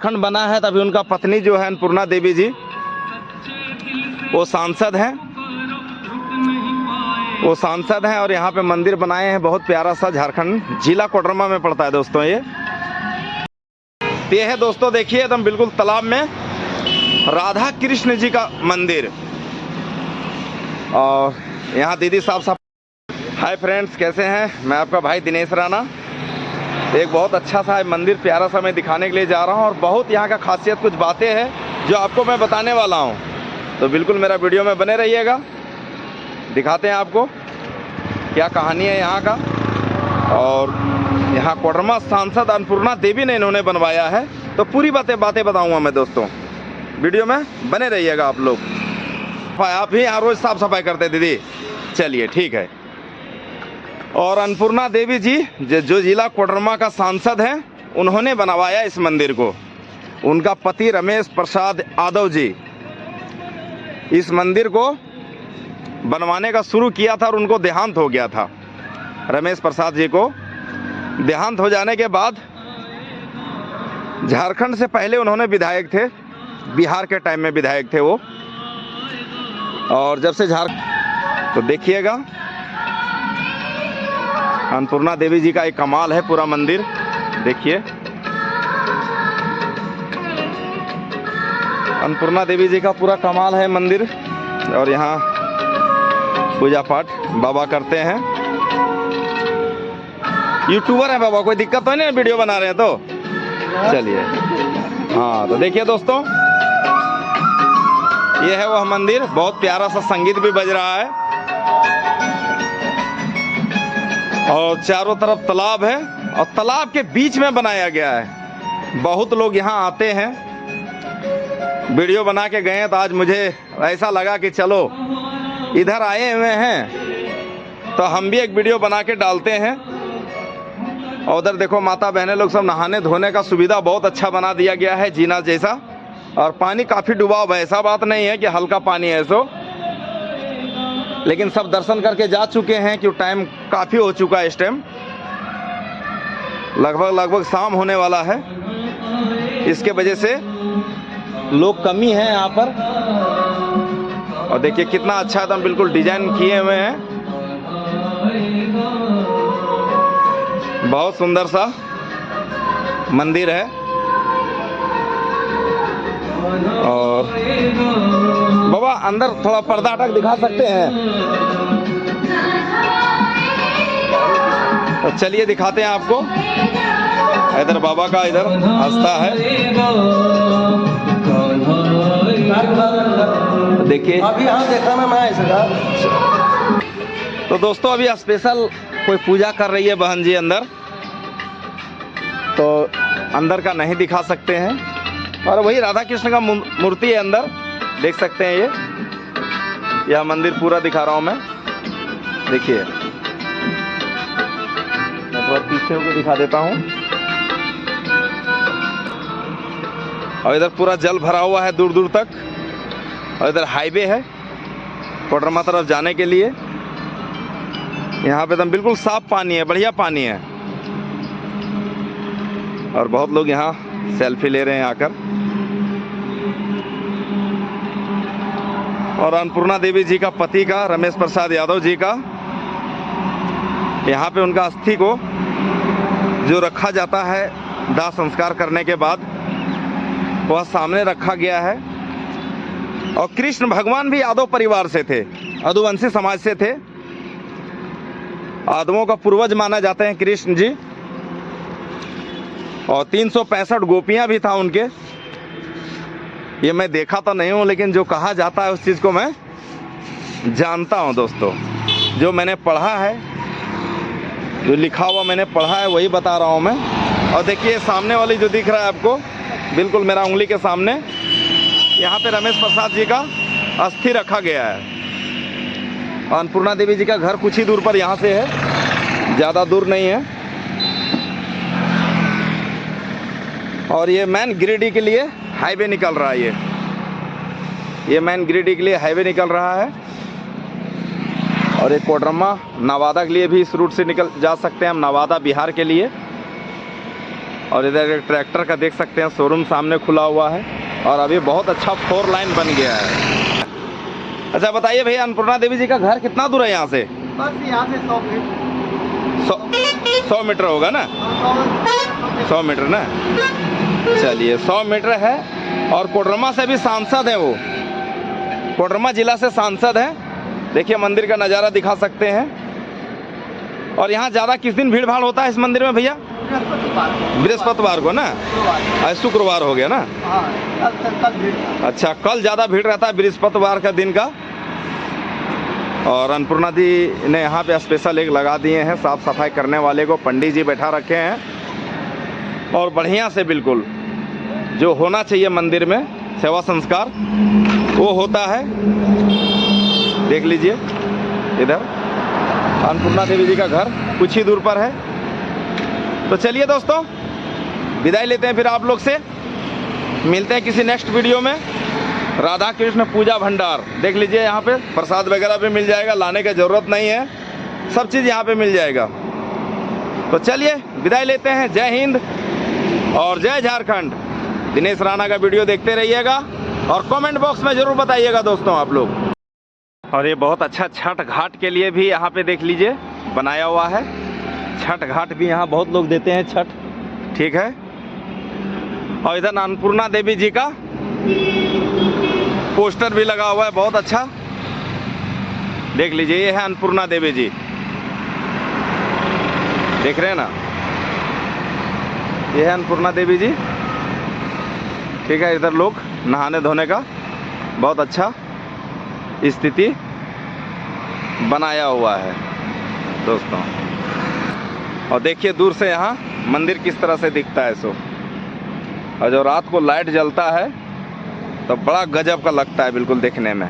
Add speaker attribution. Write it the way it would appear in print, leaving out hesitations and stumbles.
Speaker 1: खंड बना है तभी उनका पत्नी जो है अन्नपूर्णा देवी जी वो सांसद हैं और यहाँ पे मंदिर बनाए हैं बहुत प्यारा सा। झारखंड जिला कोडरमा में पड़ता है दोस्तों। ये है दोस्तों, देखिए एकदम बिल्कुल तालाब में राधा कृष्ण जी का मंदिर। और यहाँ दीदी साहब हाय फ्रेंड्स, कैसे हैं? मैं आपका भाई दिनेश राणा। एक बहुत अच्छा सा मंदिर प्यारा सा मैं दिखाने के लिए जा रहा हूँ और बहुत यहाँ का खासियत कुछ बातें हैं जो आपको मैं बताने वाला हूँ, तो बिल्कुल मेरा वीडियो में बने रहिएगा। दिखाते हैं आपको क्या कहानी है यहाँ का। और यहाँ कोडरमा सांसद अन्नपूर्णा देवी ने इन्होंने बनवाया है, तो पूरी बातें बताऊँगा मैं दोस्तों। वीडियो में बने रहिएगा आप लोग। आप भी यहाँ रोज़ साफ सफाई करते दीदी? चलिए ठीक है। और अन्नपूर्णा देवी जी जो जिला कोडरमा का सांसद हैं, उन्होंने बनवाया इस मंदिर को। उनका पति रमेश प्रसाद यादव जी इस मंदिर को बनवाने का शुरू किया था और उनको देहांत हो गया था। रमेश प्रसाद जी को देहांत हो जाने के बाद झारखंड से पहले उन्होंने विधायक थे, बिहार के टाइम में विधायक थे वो। और जब से तो देखिएगा अन्नपूर्णा देवी जी का एक कमाल है पूरा मंदिर। देखिए अन्नपूर्णा देवी जी का पूरा कमाल है मंदिर। और यहाँ पूजा पाठ बाबा करते हैं। यूट्यूबर है बाबा, कोई दिक्कत तो नहीं, वीडियो बना रहे हैं तो चलिए। हाँ तो देखिए दोस्तों, ये है वह मंदिर। बहुत प्यारा सा संगीत भी बज रहा है और चारों तरफ तालाब है और तालाब के बीच में बनाया गया है। बहुत लोग यहाँ आते हैं, वीडियो बना के गए तो आज मुझे ऐसा लगा कि चलो इधर आए हुए हैं तो हम भी एक वीडियो बना के डालते हैं। और उधर देखो माता बहनें लोग सब नहाने धोने का सुविधा बहुत अच्छा बना दिया गया है, जीना जैसा। और पानी काफ़ी डुबाव है, ऐसा बात नहीं है कि हल्का पानी है सो, लेकिन सब दर्शन करके जा चुके हैं कि टाइम काफ़ी हो चुका है। इस टाइम लगभग शाम होने वाला है, इसके वजह से लोग कमी है यहाँ पर। और देखिए कितना अच्छा एकदम बिल्कुल डिजाइन किए हुए हैं, बहुत सुंदर सा मंदिर है। और बाबा अंदर थोड़ा पर्दा हटक दिखा सकते हैं तो चलिए दिखाते हैं आपको। इधर बाबा का इधर आस्था है, देखिए अभी यहाँ देखा मैं ऐसा। तो दोस्तों अभी स्पेशल कोई पूजा कर रही है बहन जी अंदर, तो अंदर का नहीं दिखा सकते हैं। और वही राधा कृष्ण का मूर्ति है अंदर, देख सकते हैं। यह मंदिर पूरा दिखा रहा हूँ मैं, देखिए। मैं थोड़ा पीछे को दिखा देता हूँ। और इधर पूरा जल भरा हुआ है दूर दूर तक। और इधर हाईवे है कोडरमा तरफ जाने के लिए। यहाँ पे एकदम बिल्कुल साफ पानी है, बढ़िया पानी है। और बहुत लोग यहाँ सेल्फी ले रहे हैं आकर। और अन्नपूर्णा देवी जी का पति का रमेश प्रसाद यादव जी का यहाँ पे उनका अस्थि को जो रखा जाता है दाह संस्कार करने के बाद, वह सामने रखा गया है। और कृष्ण भगवान भी यादव परिवार से थे, यदुवंशी समाज से थे। यादवों का पूर्वज माना जाते हैं कृष्ण जी। और 365 गोपियां भी था उनके। ये मैं देखा तो नहीं हूँ, लेकिन जो कहा जाता है उस चीज़ को मैं जानता हूँ दोस्तों। जो मैंने पढ़ा है, जो लिखा हुआ मैंने पढ़ा है, वही बता रहा हूँ मैं। और देखिए सामने वाली जो दिख रहा है आपको, बिल्कुल मेरा उंगली के सामने, यहाँ पे रमेश प्रसाद जी का अस्थि रखा गया है। अन्नपूर्णा देवी जी का घर कुछ ही दूर पर यहाँ से है, ज़्यादा दूर नहीं है। और ये मैन गिरिडीह के लिए हाईवे निकल रहा है। ये मैन गिरिडीह के लिए हाईवे निकल रहा है। और एक कोडरमा नवादा के लिए भी इस रूट से निकल जा सकते हैं हम, नवादा बिहार के लिए। और इधर एक ट्रैक्टर का देख सकते हैं शोरूम सामने खुला हुआ है और अभी बहुत अच्छा 4 लाइन बन गया है। अच्छा बताइए भैया, अन्नपूर्णा देवी जी का घर कितना दूर है यहाँ से?
Speaker 2: बस यहाँ से 100 फीट
Speaker 1: 100 मीटर होगा ना? 100 मीटर ना? चलिए 100 मीटर है। और कोडरमा से भी सांसद है वो, कोडरमा जिला से सांसद है। देखिए मंदिर का नज़ारा दिखा सकते हैं। और यहाँ ज़्यादा किस दिन भीड़ भाड़ होता है इस मंदिर में भैया? बृहस्पतिवार को ना? आज शुक्रवार हो गया ना?
Speaker 2: कल
Speaker 1: अच्छा, कल ज़्यादा भीड़ रहता है बृहस्पतिवार का दिन का। और अन्नपूर्णा जी ने यहाँ पे स्पेशल एक लगा दिए हैं, साफ़ सफाई करने वाले को पंडित जी बैठा रखे हैं। और बढ़िया से बिल्कुल जो होना चाहिए मंदिर में सेवा संस्कार वो होता है। देख लीजिए इधर अन्नपूर्णा देवी जी का घर कुछ ही दूर पर है। तो चलिए दोस्तों, विदाई लेते हैं फिर आप लोग से। मिलते हैं किसी नेक्स्ट वीडियो में। राधा कृष्ण पूजा भंडार देख लीजिए, यहाँ पे प्रसाद वगैरह भी मिल जाएगा, लाने की ज़रूरत नहीं है, सब चीज़ यहाँ पे मिल जाएगा। तो चलिए विदाई लेते हैं। जय हिंद और जय झारखंड। दिनेश राणा का वीडियो देखते रहिएगा और कमेंट बॉक्स में ज़रूर बताइएगा दोस्तों आप लोग। और ये बहुत अच्छा छठ घाट के लिए भी यहाँ पे देख लीजिए बनाया हुआ है। छठ घाट भी यहाँ बहुत लोग देते हैं छठ, ठीक है। और इधर अन्नपूर्णा देवी जी का पोस्टर भी लगा हुआ है बहुत अच्छा, देख लीजिए। ये है अन्नपूर्णा देवी जी, देख रहे हैं ना? ये है अन्नपूर्णा देवी जी, ठीक है। इधर लोग नहाने धोने का बहुत अच्छा स्थिति बनाया हुआ है दोस्तों। और देखिए दूर से यहाँ मंदिर किस तरह से दिखता है सो। और जो रात को लाइट जलता है तो बड़ा गजब का लगता है बिल्कुल देखने में।